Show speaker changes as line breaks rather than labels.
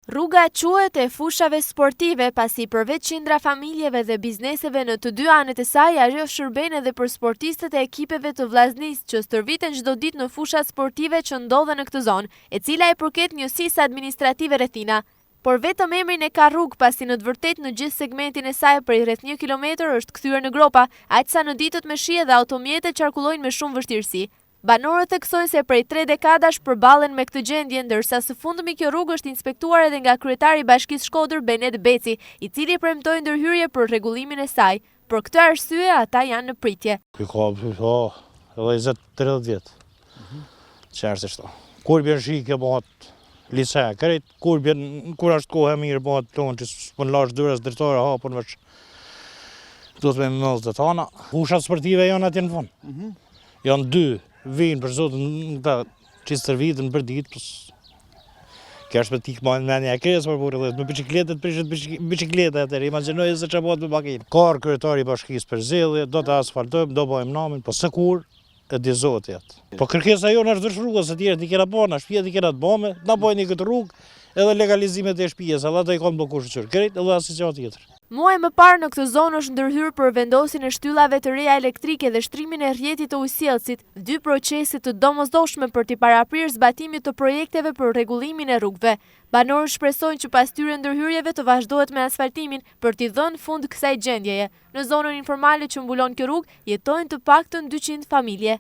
Rruga quhet e fushave sportive pasi përveç qindra familjeve dhe bizneseve në të dy anët e saj, ajo shërben edhe për sportistët e ekipeve të vllaznisë që stërviten çdo ditë në fushat sportive që ndodhen në këtë zonë, e cila i përket njësisë administrative rrethina. Por vetëm emrin e ka rrugë pasi në të vërtetë në gjithë segmentin e saj prej rreth 1 kilometër është kthyer në gropa, aq sa në ditët me shi dhe automjetet qarkullojnë me shumë vështirësi. Banorët theksojnë se prej 3 dekadash përballen me këtë gjendje, ndërsa së fundmi kjo rrugë është inspektuar edhe nga kryetari i Bashkisë Shkodër Benet Beci, i cili premtoi ndërhyrje për rregullimin e saj. Për këtë arsye ata janë në pritje.
Ka edhe 20-30 vjet. Çfarë është? Kur bën shi kjo bëhet lice, kur është kohë e mirë bëhet tonë që s'pun lash dyrës drejtore hapun veç. Do të më mos të thona, fushat sportive janë atje në fund. Janë 2. Vinë për zotin këta që stërvitën për ditë, kjo është për t'i këmajnë me një kresë për burë, me bicikletet, bicikletet atër, imaginojë se që bëhet me makinë. Karë kryetari i bashkisë për zellje, do të asfaltojmë, do bëjmë namin, po së kur e di zotë jetë. Po kërkesa jonë është vërsh rrugës, e tjerë t'i kena bëna, shpija t'i kena të bëme, na bëjnë këtë rrugë, edhe legalizimet e shpijes, edhe ata i kanë blokuar shqyrë, krejt edhe asisja tjetër.
Muaj më parë në këtë zonë është ndërhyrë për vendosjen e shtyllave të reja elektrike dhe shtrimin e rrjetit të ujësjellësit, 2 procese të domosdoshme për t'i paraprirë zbatimit të projekteve për rregullimin e rrugëve. Banorët shpresojnë që pas këtyre ndërhyrjeve të vazhdohet me asfaltimin për t'i dhënë fund kësaj gjendjeje. Në zonën informale që mbulon kjo rrugë jetojnë të paktën 200 familje.